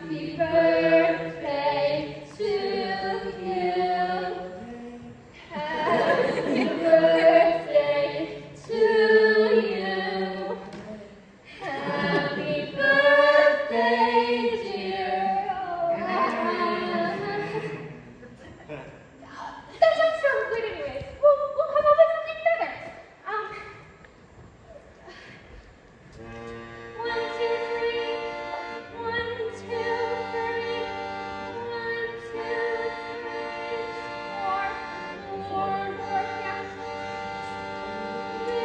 Happy birthday to you. Happy birthday to you. Happy birthday, dear. That sounds so good anyways. We'll come up with something better. One, two, three. One, two, three. One, two, three. Four, yeah.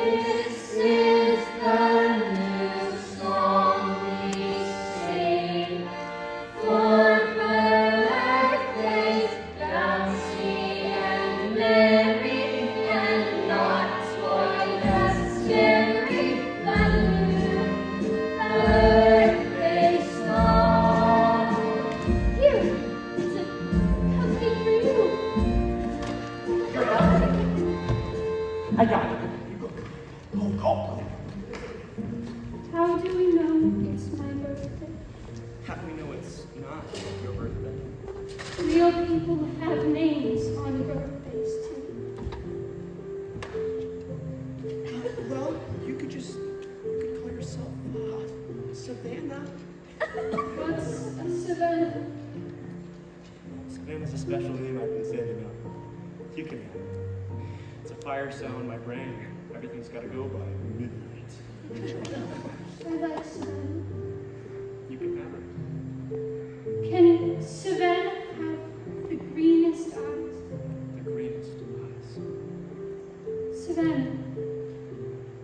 This is the new song we sing for birthdays, bouncy and merry, and not toy as scary. The new birthday song. Here, it's a cupcake for you. I got it. Oh. How do we know it's my birthday? How do we know it's not your birthday? Real people have names on birthdays too. Well, you could call yourself Savannah. What's a Savannah? Savannah's a special name I've been saving up. You can have it. It's a fire sound my brain. Everything's got to go by midnight. I like Savannah. You can have it. Can Savannah have the greenest eyes? The greenest eyes. Savannah,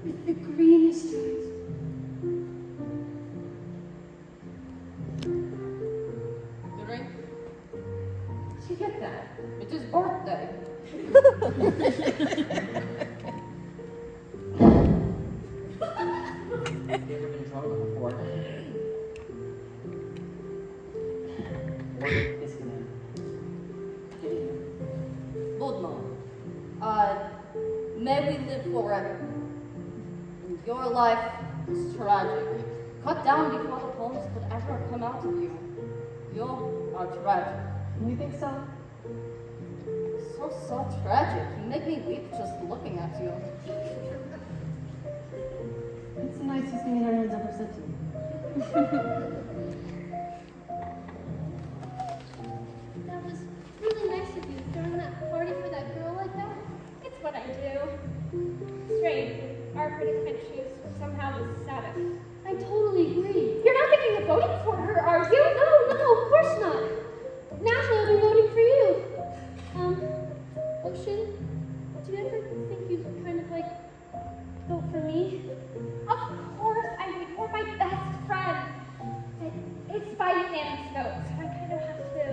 with the greenest eyes. Drink. Did you get that? It's his birthday. Have you ever been drunk before? What is his name? Budman. May we live forever. Your life is tragic. Cut down before the poems could ever come out of you. You are tragic. You think so? So tragic. You make me weep just looking at you. It's the nicest thing anyone's ever said to me. That was really nice of you, throwing that party for that girl like that. It's what I do. Strange. Our predictions somehow the saddest. I totally agree. You're not thinking of voting for her, are you? No, of course not. Naturally, I'll be voting for you. Ocean, do you ever think you could kind of like vote for me? Of course I would. You're my best friend. It's by unanimous vote, so I kind of have to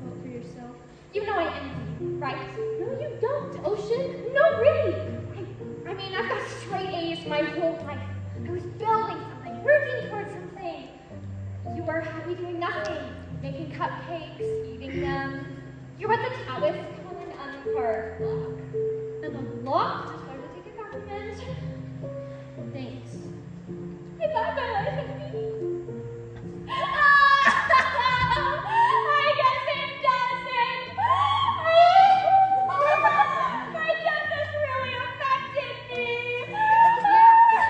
vote for yourself. You know I envy you, right? No, you don't, Ocean. No, really. I mean, I've got straight A's my whole life. I was building something, working towards something. You were happy doing nothing, making cupcakes, eating them. You were at the Taoist common uncarved block. And the block just wanted to take it back again. Thanks. I thought my life had meaning. I guess it doesn't. My death has really affected me. Yeah,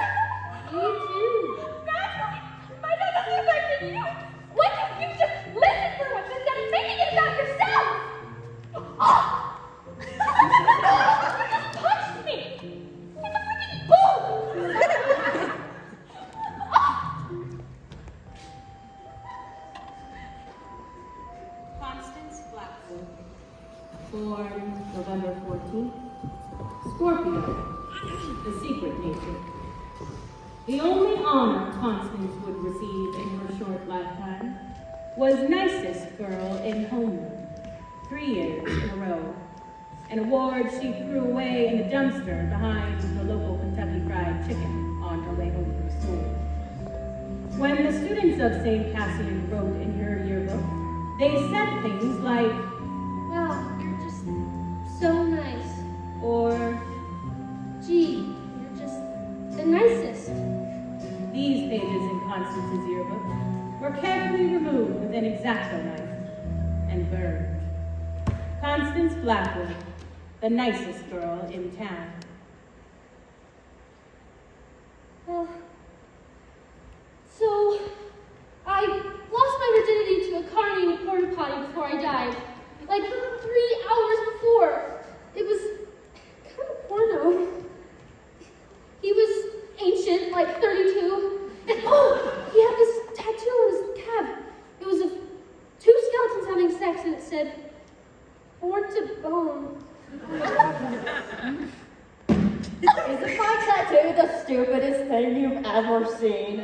me too. Naturally, my death has affected you. Why can't you just listen for once instead of making it about yourself? You just punched me. It's a freaking bull. Constance Blackwood, born November 14th, Scorpio, the secret nature. The only honor Constance would receive in her short lifetime was nicest girl in homeroom, 3 years in a row, an award she threw away in the dumpster behind the local Kentucky Fried Chicken on her way home from school. When the students of St. Cassian wrote in her yearbook, they said things like, Wow, you're just so nice. or, Gee, you're just the nicest. these pages in Constance's yearbook were carefully removed with an X-Acto knife and burned. Constance Blackwood, the nicest girl in town. Well, so I lost my virginity to a carny in a porta potty before I died. Like 3 hours before. It was kind of porno. He was ancient, like 32. And oh, he had this tattoo on his calf. It was of 2 skeletons having sex, and it said, "Born to bone." Isn't my tattoo the stupidest thing you've ever seen?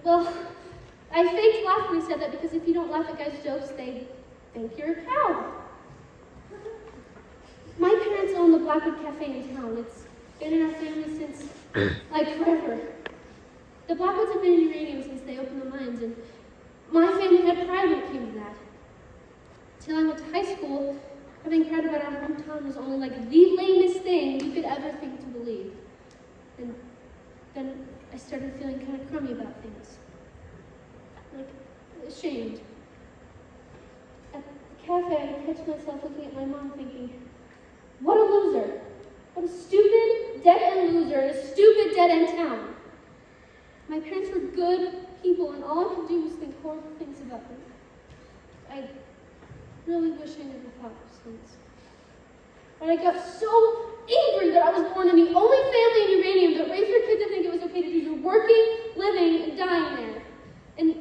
Well, I faked laughing when he said that because if you don't laugh at guys' jokes, they think you're a cow. My parents own the Blackwood Cafe in town. It's been in our family since, like, forever. The Blackwoods have been in uranium since they opened the mines, and my family had pride when it came to that. Till I went to high school, having heard about our hometown was only like the lamest thing you could ever think to believe. And then I started feeling kind of crummy about things. Like, ashamed. At the cafe, I could catch myself looking at my mom thinking, what a loser. What a stupid, dead-end loser in a stupid, dead-end town. My parents were good people, and all I could do was think horrible things about them. I really wish I never thought those things. But I got so angry that I was born in the only family in uranium that raised their kids to think it was okay to do your working, living, and dying there. And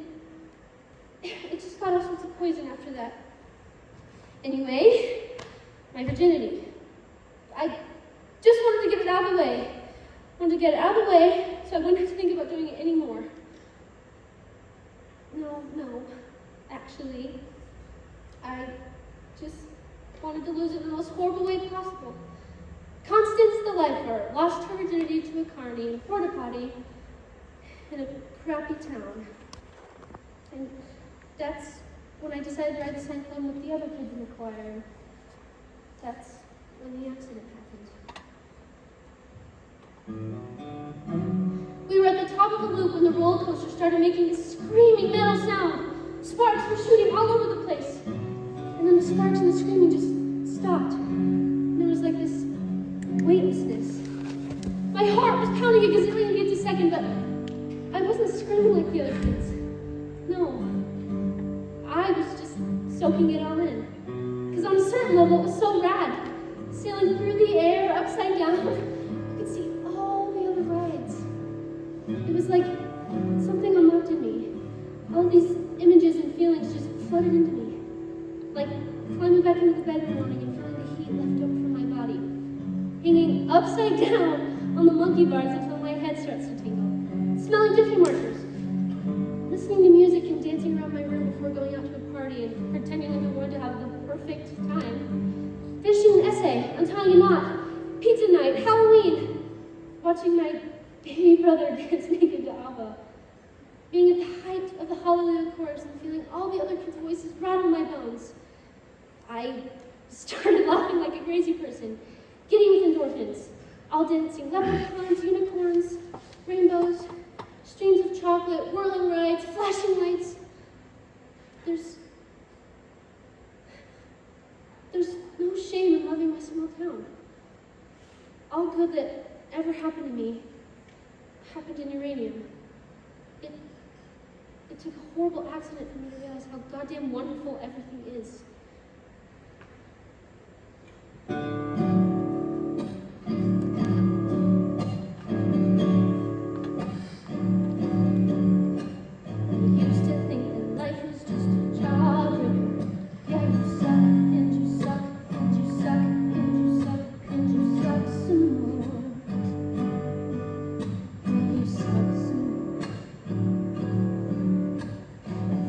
it just got all sorts of poison after that. Anyway, my virginity. I just wanted to get it out of the way. I wanted to get it out of the way so I wouldn't have to think about doing it anymore. No, actually, I just wanted to lose it in the most horrible way possible. Constance, the lifeguard, lost her virginity to a carny in a porta potty in a crappy town. And that's when I decided to ride the cyclone with the other kids in the choir. That's when the accident happened. We were at the top of the loop when the roller coaster started making this screaming metal sound. Sparks were shooting all over the place. And then the sparks and the screaming just stopped. And there was like this weightlessness. My heart was pounding a gazillion beats a second, but I wasn't screaming like the other kids. No. I was just soaking it all in. Because on a certain level, it was so rad. Sailing through the air, upside down, I could see all the other rides. It was like something unlocked in me. All these images and feelings just flooded into me. Like climbing back into the bed in the morning and feeling the heat left over from my body. Hanging upside down on the monkey bars until my head starts to tingle. Smelling Jiffy markers. Listening to music and dancing around my room before going out to a party and pretending like I wanted to have the perfect time. Finishing an essay, untying a knot, pizza night, Halloween. Watching my baby brother dance naked to ABBA. Being at the height of the Hallelujah chorus and feeling all the other kids' voices rattle my bones. I started laughing like a crazy person, giddy with endorphins, all dancing leprechauns, unicorns, rainbows, streams of chocolate, whirling rides, flashing lights. There's no shame in loving my small town. All good that ever happened to me happened in uranium. It took a horrible accident for me to realize how goddamn wonderful everything is.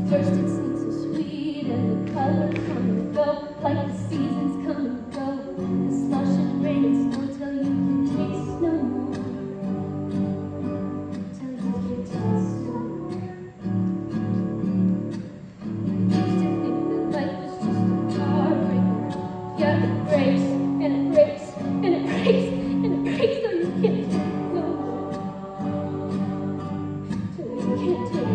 First it seems so sweet and the colors come and go, like the seasons come and go. The slush and rain and snow till you can taste no more. Till you can taste no more. I used to think that life was just a heartbreaker. Yeah, it breaks and it breaks and it breaks and it breaks till you can't take no more. Till you can't take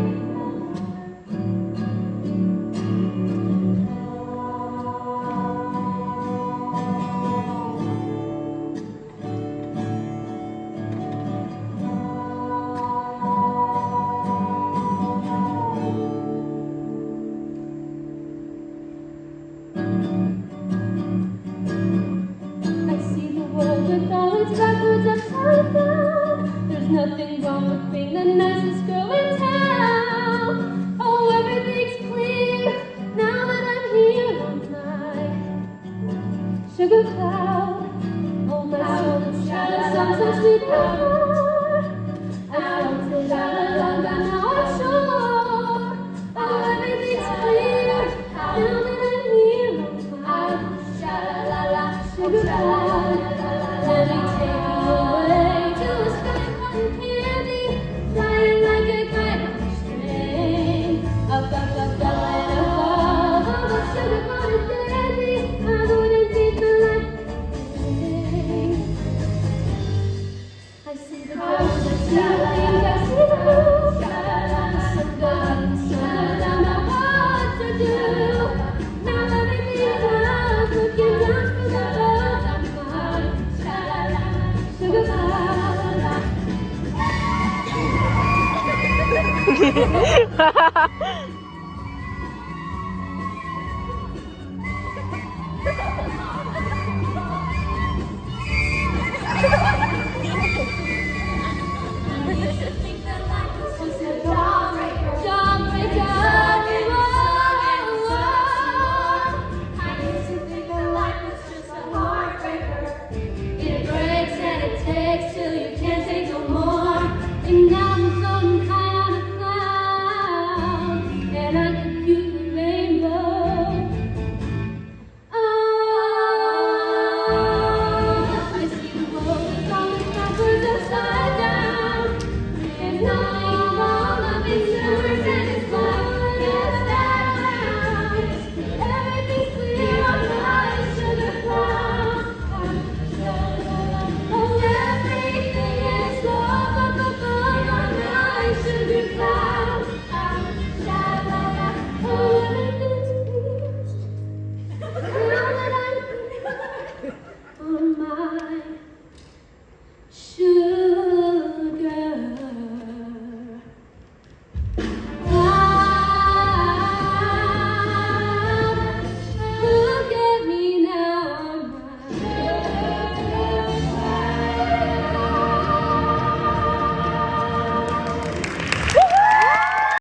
Ha ha ha!